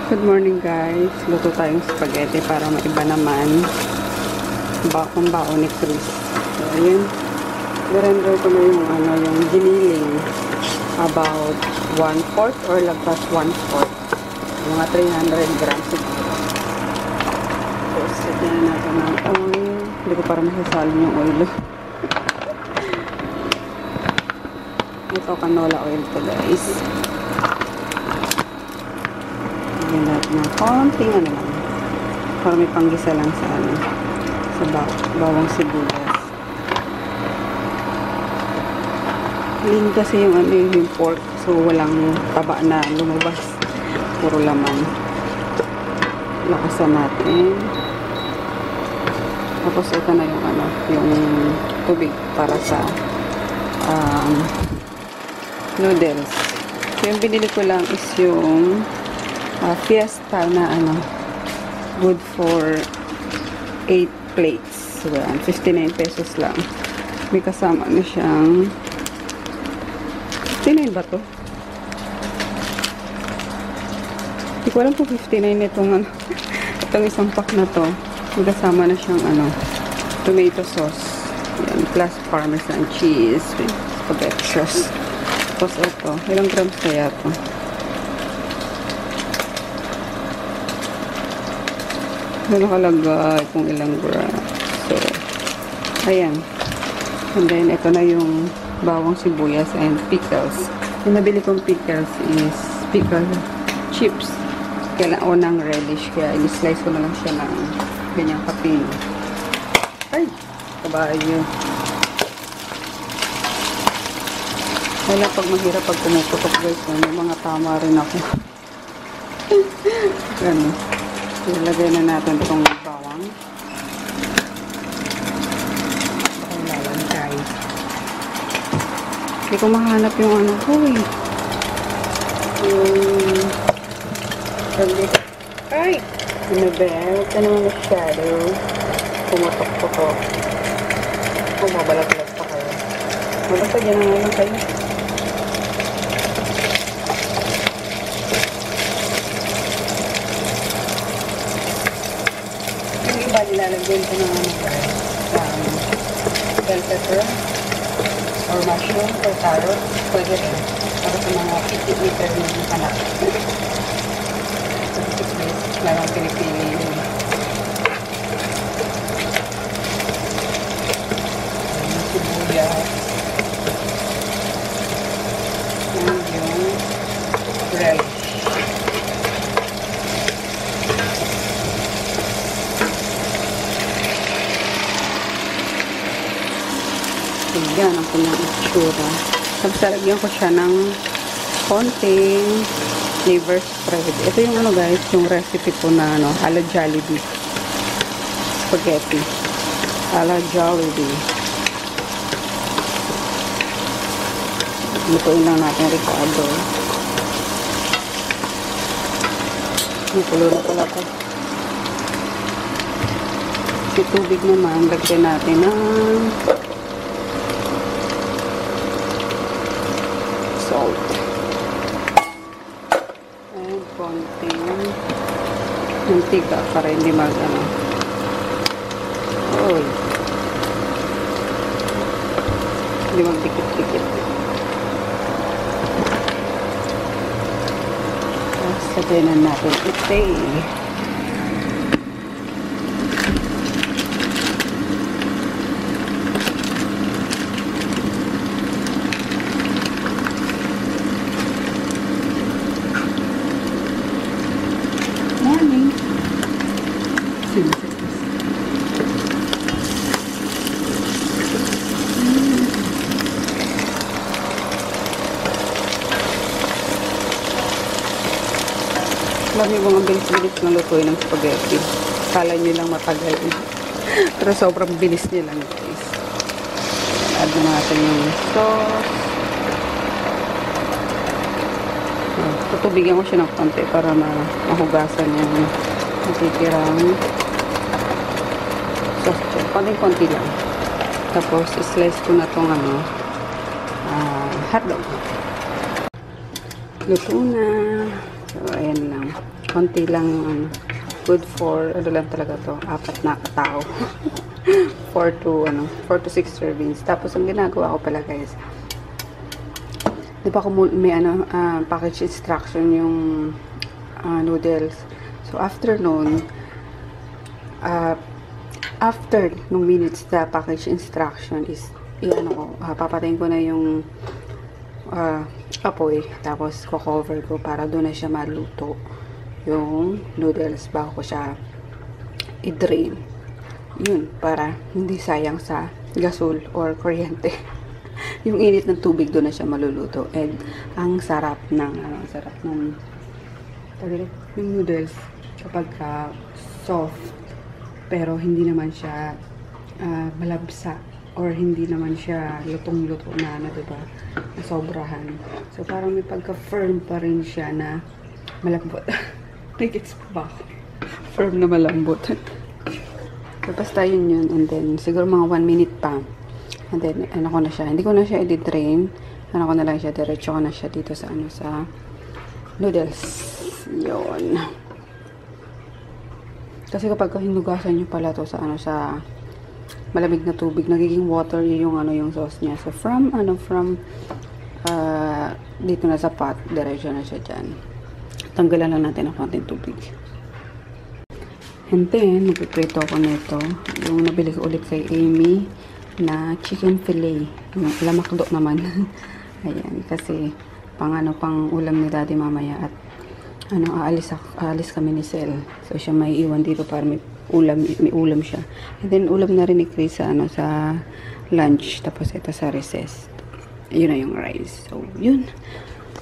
Good morning guys. Luto tayong spaghetti para maiba naman. Pambaon ni Chris. So, ayun. Nirender ko na yung giniling. About 1/4 or lagpas 1/4. Mga 300 grams. So, sige na natin ng oil. Hindi ko para masasalin yung oil. Ito canola oil to guys. Lagyan natin ng konting ano lang. Para may panggisa lang sa bawang sibuyas. Lean kasi yung pork. So, walang taba na lumabas. Puro laman. Lakasan natin. Tapos ito na yung tubig para sa noodles. So, yung binili ko lang is yung Fiesta na good for 8 plates. So, 59 pesos lang. May kasama na siyang 59 ba to? Hindi ko alam kung 59 itong isang pack na to. May kasama na siyang tomato sauce. Yan, plus parmesan cheese with spaghetti sauce. Tapos ito, ilang grams kaya to? So, nakalagay kung ilang grams. So, ayan. And then, ito na yung bawang sibuyas and pickles. Yung nabili kong pickles is pickle chips. Kailangan unang relish. Kaya, i-slice ko na lang siya ng ganyang kapin. Ay! Kabayo. Wala pag mahirap pag pumuputok guys. May mga tama rin ako. Ganun. Ilagay na natin itong bawang. Baka lalantay. Hindi ko mahanap yung ko eh. Ay! Sinabel. Ito naman masyado. Pumutok-putok. Pumabalag-lag pa kayo. Basta dyan na lang kayo. Nilalagyan ko ng bell pepper or mushroom or carrot. Pwede rin. Para sa mga pitik-liter ng anak. So, basic na lang pinipili yun. Sibuyas. And yung relish. Yan ang kanyang itsura. Tapos lalagyan ko siya ng konting liver spread. Ito yung guys, yung recipe ko na ala Jollibee spaghetti. Ala Jollibee. Lutuin lang natin Ricardo. Nakulo na pala ito. Yung tubig naman, lagyan natin ng salt. And konting mantika para hindi hindi magdikit-dikit. Tapos sabihin na natin ito Lami mga bilis-bilis na lutuin ng spaghetti. Kala nyo lang matagal. Pero sobrang bilis nyo lang guys. Add na natin yung sauce. Tutubigan ko siya ng konti para mahugasan yung natitirang sauce dyan. Konting-konti lang. Tapos, slice ko na itong hotdog. Luto na. So, ayan lang. Konti lang, good for, ano lang talaga to, 4 na tao. 4 to 6 servings. Tapos, ang ginagawa ko pala, guys, di ba may package instruction yung noodles. So, after nung minutes the package instruction is, papatayin ko na yung apoy, tapos ko-cover ko para doon na siya maluto yung noodles bago ko siya i-drain. Yun, para hindi sayang sa gasol or kuryente. Yung init ng tubig doon na siya maluluto. And ang sarap ng yung noodles kapag soft pero hindi naman siya malabsa or hindi naman siya lutong-luto na, diba? Na sobrahan. So, parang may pagka-firm pa rin siya na malambot. Nagets pa ba ako? Firm na malambot. So, basta yun. And then, siguro mga 1 minute pa. And then, ko na siya. Hindi ko na siya i-drain. Ko na lang siya. Diretso ko na siya dito sa, sa noodles. Yun. Kasi kapag hinugasan nyo pala to sa, sa malamig na tubig, nagiging watery yung yung sauce niya. So from dito na sa pot, diretso na siya dyan. Tanggalan lang natin ang konting tubig. And then, magpiprito ako nito. Yung nabili ko ulit kay Amy na chicken fillet. Yung lamakdo naman. Ayan, kasi pang ulam ni Daddy mamaya at aalis kami ni Sel. So siya may iwan dito para may ulam siya. And then ulam na rin ni Chris sa sa lunch, tapos ito sa recess. Yun na yung rice. So yun.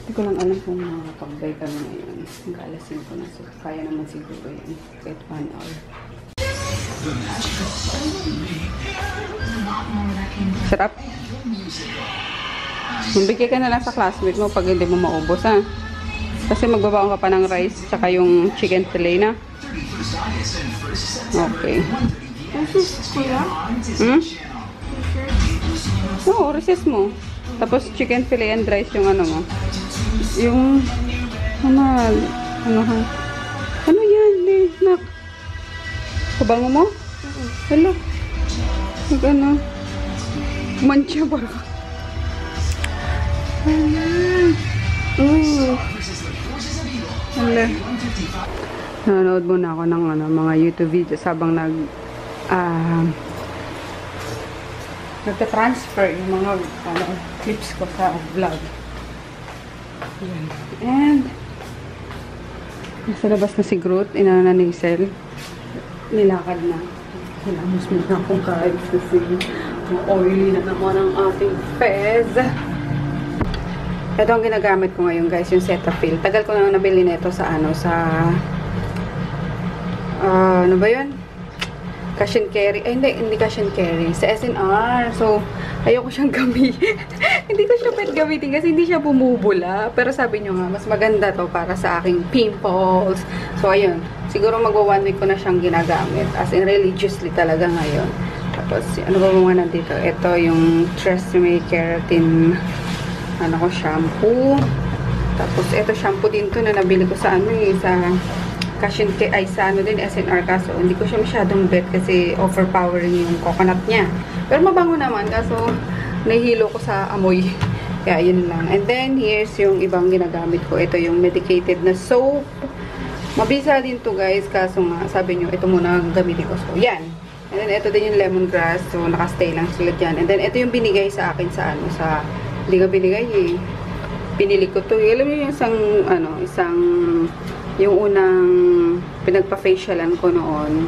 Hindi ko lang alam kung makakapag-buy kami ngayon. Mag-alasin ko na. So kaya naman siguro yun. Kahit 1 hour. Sarap. Bigay ka na lang sa classmate mo pag hindi mo maubos, ha? Kasi magbabaon ka pa ng rice tsaka yung chicken fillet na. Okay. Oo, recess mo. Tapos chicken fillet and rice yung mo. Yung ano yan, nak? Kabango mo? Hello. Mancha ba? Ayan. Hala. Nanonood muna ako ng mga YouTube videos habang nagta-transfer yung mga clips ko sa vlog. Ayan. And nasa labas na si Groot, inana ni Sel. Nilakad na. Hilamos mo na akong kahit kasi oily na naman ang ating fez. Ito ang ginagamit ko ngayon, guys, yung Cetaphil. Tagal ko na nabili nito sa ano ba yun? Cash and carry. Ay, hindi cash and carry. Sa SNR. So, ayoko siyang gamitin. Hindi ko siya pwede gamitin kasi hindi siya bumubula. Pero sabi nyo nga, mas maganda to para sa aking pimples. So, ayun. Siguro magwa 1 week ko na siyang ginagamit. As in, religiously talaga ngayon. Tapos, ano ba mga nandito? Ito yung Tresemme Keratin shampoo. Tapos, ito shampoo din to na nabili ko sa sa din, SNR, kaso hindi ko siya masyadong bet kasi overpowering yung coconut niya. Pero mabango naman, kaso nahihilo ko sa amoy. Kaya, yun lang. And then, here's yung ibang ginagamit ko. Ito yung medicated na soap. Mabisa din to, guys, kaso nga, sabi nyo, ito muna ang gamitin ko. So, yan. And then, ito din yung lemongrass. So, nakastay lang sila dyan. And then, ito yung binigay sa akin sa hindi ka binigay eh. Pinili ko to. Alam niyo yung yung unang pinagpa-facialan ko noon.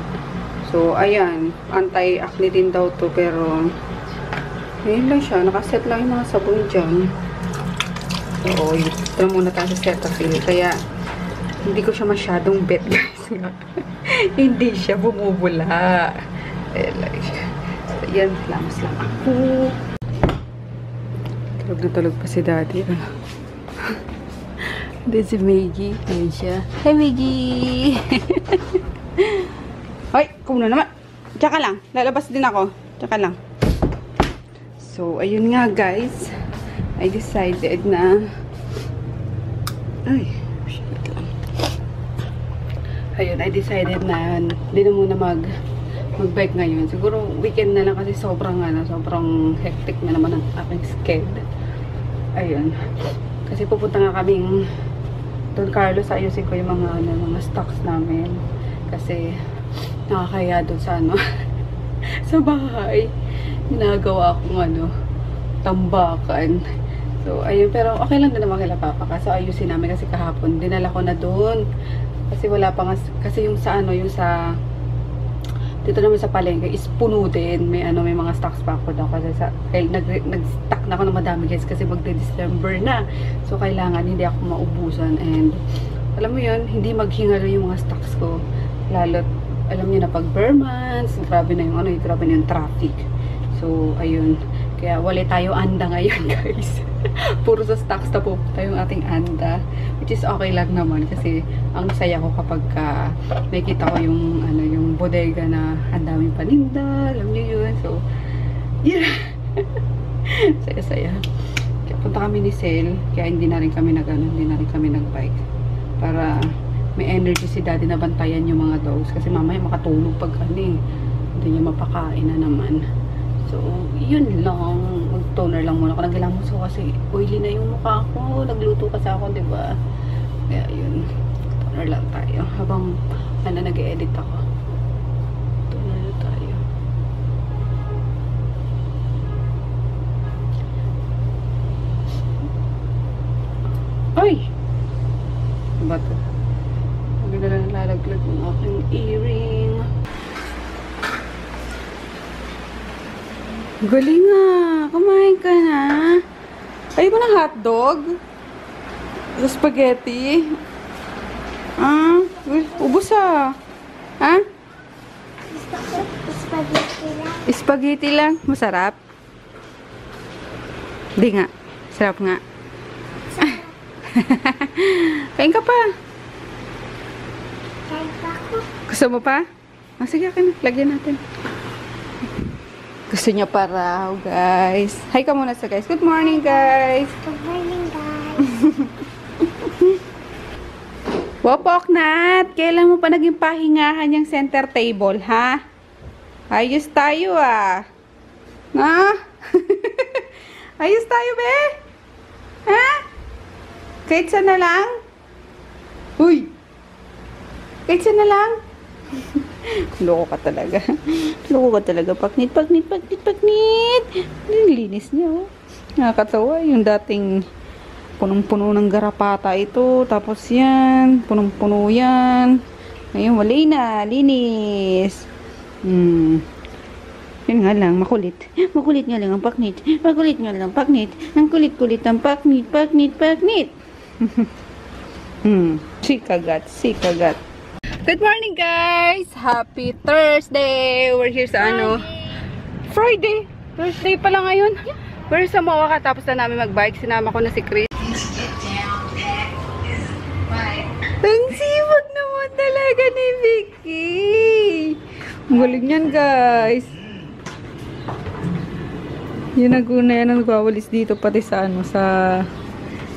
So, ayan. Anti-acne din daw to. Pero, ayun lang siya. Nakaset lang yung mga sabon dyan. So, ito muna tayo sa Cetaphil. Kaya, hindi ko siya masyadong bet, guys. Hindi siya bumubula. Ayan lang siya. So, yan. Lamas lang ako. Tulog na tulog pa si Daddy. This si Maggie. Ayan siya. Hey, Maggie! Hoy! Kung na naman. Tsaka lang. Lalabas din ako. Tsaka lang. So, ayun nga, guys. I decided na... Ay, shit lang. ayun, I decided na hindi na muna mag-bike ngayon. Siguro weekend na lang kasi sobrang hectic na naman ang aking schedule. Ayun. Kasi pupunta nga kaming Don Carlos, ayusin ko yung mga stocks namin. Kasi nakakaya doon sa sa bahay. Ginagawa akong tambakan. So, ayun. Pero okay lang din naman kila Papa. Kaso ayusin namin kasi kahapon. Dinala ko na doon. Kasi wala pa nga, kasi yung sa dito naman sa palengke is puno din. May mga stocks pa ako daw kasi nag-stock na ako ng madami guys kasi magde-December na. So kailangan hindi ako maubusan and alam mo yun, hindi maghingalo yung mga stocks ko. Lalo alam niyo na pag Burmans, grabe na yung traffic. So ayun, kaya wala tayo anda ngayon guys. Puro sa stocks na pupunta yung ating anda. Which is okay lang naman kasi ang saya ko kapag may kita ko yung bodega na ang daming paninda, alam niyo yun. So, yeah. Saya-saya. Kaya punta kami ni Sel, kaya hindi na rin kami nag-bike. Para may energy si Daddy na bantayan yung mga dogs. Kasi mamaya makatulog pag hindi niya mapakain na naman. So, yun lang. Mag-toner lang muna ako. Naglamos ko kasi oily na yung mukha ko. Nagluto kasi ako, diba? Kaya yun. Toner lang tayo. Habang nag-edit ako. Toner na tayo. Ay! Diba ito? Sabi na lang nalalaglag ng aking earring. Galing nga. Kumain ka na. Ayaw mo ng hotdog? Sa spaghetti? Ubus ah. Ha? Spaghetti lang. Spaghetti lang? Masarap? Hindi nga. Sarap nga. Kain ka pa. Kain pa ako. Gusto mo pa? Sige, akin. Lagyan natin. Gusto niya pa raw, guys. Hi ka muna sa guys. Good morning, guys. Good morning, guys. Wopok, Nat. Kailan mo pa naging pahingahan yung center table, ha? Ayos tayo, ah. Ha? Ayos tayo, be? Ha? Kahit saan na lang? Uy! Kahit saan na lang? Loko ka talaga. Loko ka talaga. Paknit. Linis niya, oh. Nakakatawa. Yung dating punong-puno ng garapata ito. Tapos yan. Punong-puno yan. Ngayon, wala na. Linis. Yun nga lang. Makulit. Makulit nga lang ang paknit. Makulit nga lang ang paknit. Ang kulit-kulit ang paknit. Sikagat. Good morning, guys! Happy Thursday! We're here sa Friday! Thursday pala ngayon. We're sa Mawa katapos na namin mag-bike. Sinama ko na si Chris. Ang sipag naman talaga ni Vicky! Ang galing yan, guys! Yun ang nagwawalis dito pati sa sa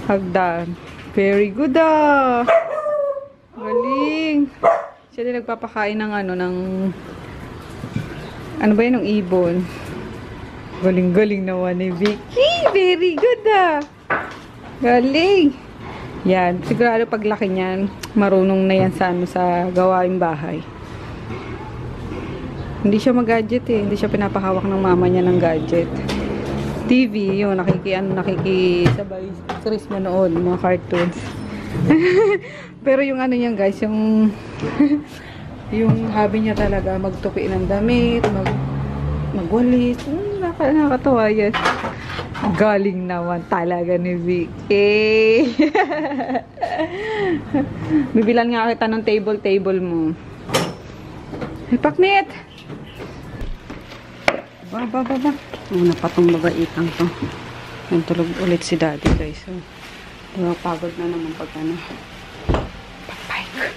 hagdan. Very good, ah! Galing! Siya din nagpapakain ng ano ba yun, ng ibon. Galing naman ni Vicky. Very good, ah. Galing. Yan. Sigurado paglaki niyan, marunong na yan sa gawaing bahay. Hindi siya mag-gadget eh. Hindi siya pinapahawak ng mama niya ng gadget. TV, yun. Nakikisabay Chris manood, mga cartoons. Pero yung niyan guys, yung yung hobby niya talaga magtupi ng damit, magwalis. Nakakatawa yan. Galing naman talaga ni Vicky. Bibilan nga kita ng table mo. Ay, paknit! Ba. Napatong babaitang to. Nagtulog ulit si Daddy guys. So, pagod na naman pag pag-bike.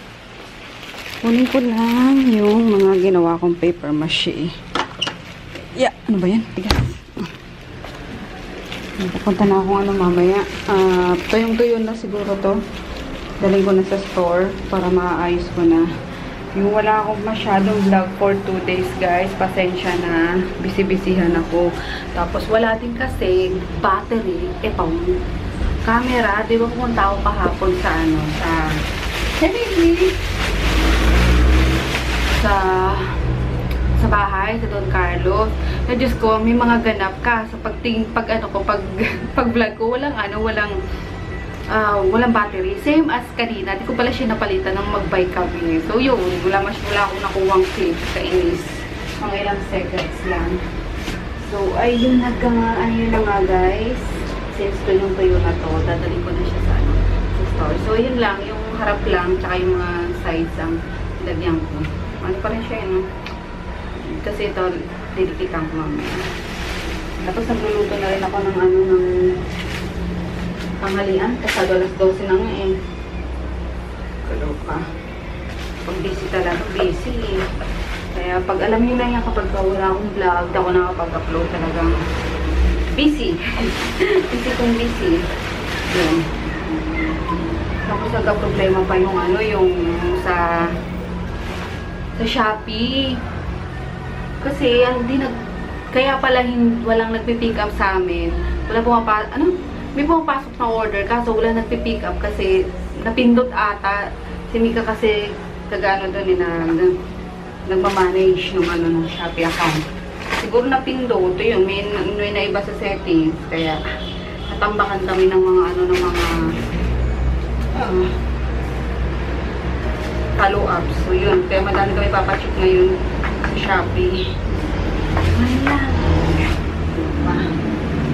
Kunin ko lang yung mga ginawa kong paper mache. Yeah, ano ba yan? Pupunta na akong mamaya. Tuyong-tuyo na siguro to. Daling ko na sa store para maayos ko na. Yung wala akong masyadong vlog for 2 days, guys. Pasensya na. Busy-busyhan ako. Tapos wala din kasi battery. Camera. Di ba pumunta ako kahapon sa sa bahay, sa Don Carlos. Na Diyos ko, may mga ganap ka. So, pag vlog ko, walang battery. Same as kanina. Di ko pala siya napalitan ng mag-buy kami. So, yun. Wala akong nakuwang clip sa inis. Mga ilang seconds lang. So, ayun na nga, guys. Since tuyo na to, dadalhin ko na siya sa store. So, yun lang. Yung harap lang, tsaka yung mga sides ang lagyan ko. Ano pa rin siya, no? Kasi ito, didikitan ko mamaya. Tapos, nagluluto na rin ako ng tanghalian. Kasi alas 12 na nga eh. Kaloka. Pag busy talaga, busy eh. Kaya pag alam nyo lang yan, kapag wala akong vlog, ako nakapag-upload talagang busy. busy. Yun. Tapos nagka-problema pa yung yung sa Shopee. Kasi kaya pala walang nagpi-pick up sa amin. May pumapasok na order kaso wala nagpi-pick up kasi napindot ata. Si Mika kasi doon nagmamanage ng Shopee account. Siguro napindot. Yun, may naiba sa settings. Kaya natambakan kami ng mga follow-ups. So yun, kaya madami kami papacheck ngayon sa Shopee. Wala. Diba?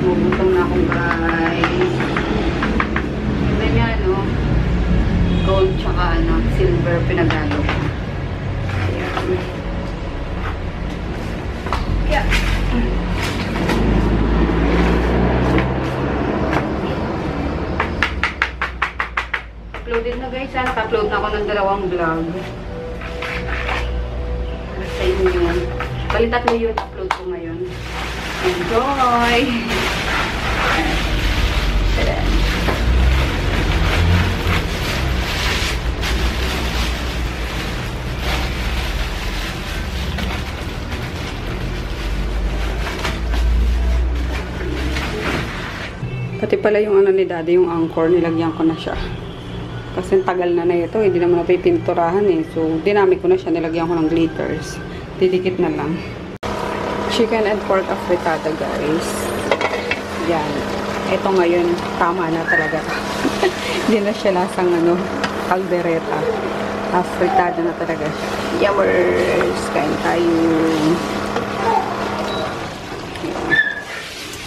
Bubutong na akong guys. Ganda niya, no? Gold tsaka silver pinagalo. Ayan. Yeah. Uploaded na guys. Naka-upload na ako ng 2 vlog. Para sa inyo. Bali 3 yun upload ko ngayon. Enjoy! Pati pala yung ni Daddy, yung anchor, nilagyan ko na siya. Kasi tagal na ito, hindi naman napipinturahan eh. So, dinamit ko na siya, nilagyan ko ng glitters. Didikit na lang. Chicken and pork afritada, guys. Yan. Ito ngayon, tama na talaga. Hindi na siya lasang caldereta. Afritada na talaga siya. Yummers! Kain tayo.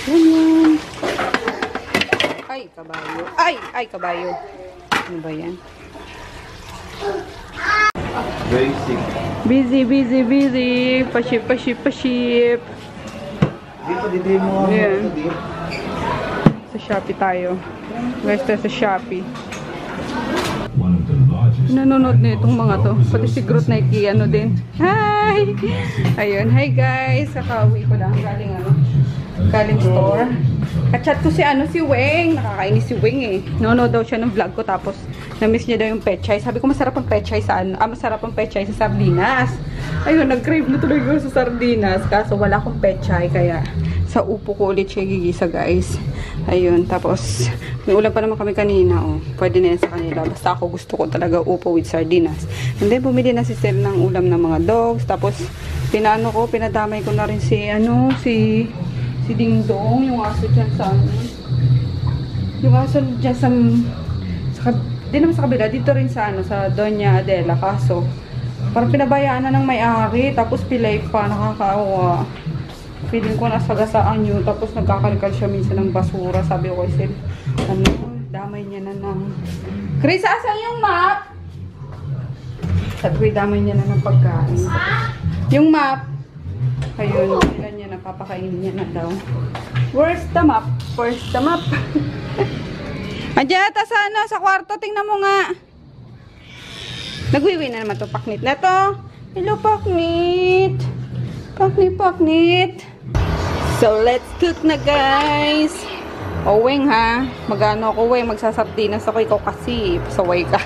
Yan. Ay, kabayo. Ay, kabayo. Ano ba yan? Busy. Paship. Dito mo. Ayan. Sa Shopee tayo. Guys, tayo sa Shopee. Nanonood na itong mga to. Pati si Groot na din. Hi! Ayun. Hi guys. Kakauwi ko lang. Galing store. Kachat ko si Weng. Nakakainis si Weng eh. Nanonood daw siya ng vlog ko tapos na-miss niya daw yung pechay. Sabi ko masarap ang pechay masarap ang pechay sa sardinas. Ayun, nag-crave na tuloy ko sa sardinas. Kaso wala akong pechay kaya sa upo ko ulit siya gigisa guys. Ayun, tapos may ulam pa naman kami kanina oh. Pwede na yan sa kanila. Basta ako gusto ko talaga upo with sardinas. And then bumili na si Sel ng ulam ng mga dogs. Tapos pinadamay ko na rin si Dingdong, yung aso dyan di naman sa kabila, dito rin sa Doña Adela, kaso parang pinabayaan na ng may-ari, tapos pilay pa, nakakaawa. Feeling ko nasagasaan yun, tapos nagkakalikal siya minsan ng basura. Sabi ko kasi, damay niya na ng Chris, asan yung map? Sabi ko, damay niya na ng pagkain. Yung map, ayun, ilan niya na, papakainin niya na daw. Where's the map? Andiyan ata sa kwarto, tingnan mo nga. Nagwiwi na naman to, paknit na to. Hello, paknit. Paknit. So, let's cook na, guys. O, Weng, ha? Magano ako, Weng? Magsasardinas ako, ikaw kasi. Pasaway ka.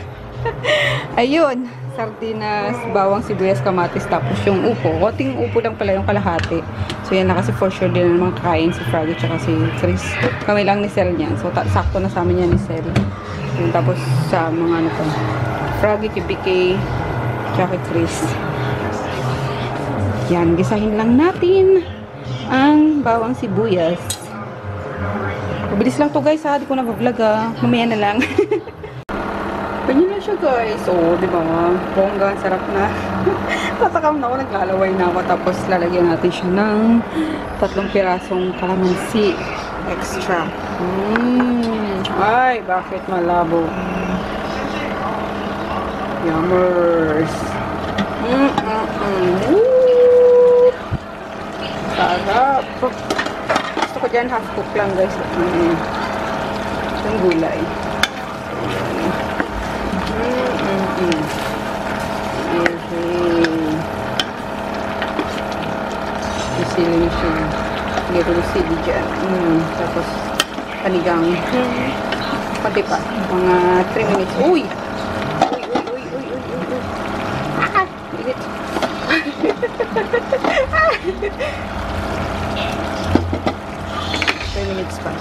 Ayun, sardinas, bawang sibuyas, kamatis, tapos yung upo. Konting upo lang pala yung kalahati. So yan na kasi for sure din naman kain si Froggy tsaka si Chris. Kami lang ni Sel niyan. So sakto na sa amin yan ni Sel. Yun, tapos sa mga ano pa. Froggy, KBK, tsaka Chris. Yan, gisahin lang natin ang bawang sibuyas. Mabilis lang to guys ha, di ko na vlog ha. Mamaya na lang. Ganyan na siya guys. Oo, di ba? Bongga, sarap na. Tatakam na ako, naglalaway na ako. Tapos lalagyan natin siya ng 3 pirasong kalamansi. Extra. Ay, bakit malabo? Yummers. Sarap. Gusto ko dyan half cook lang guys. Yung gulay. Sili na siya. Lito sili dyan. Tapos panigang. Pati pa. Mga 3 minutes. Uy! Uy! Ah! Init. 3 minutes pa.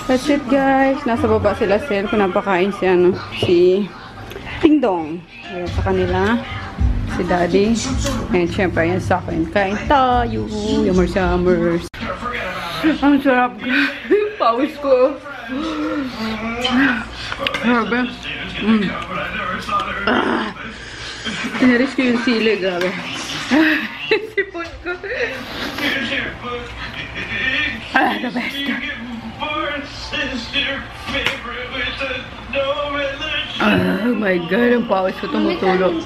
That's it guys. Nasa baba sila Sel. Pinapakain si Ding Dong. Ayan sa kanila. Si Daddy. And syempre, ayan sa akin. Kain tayo. Yummers. Ang sarap. Pawis ko. Grabe. Tiniris ko yung sili. Grabe. Sipon ko. The best. Oh my God. Ang pawis ko tumutulog.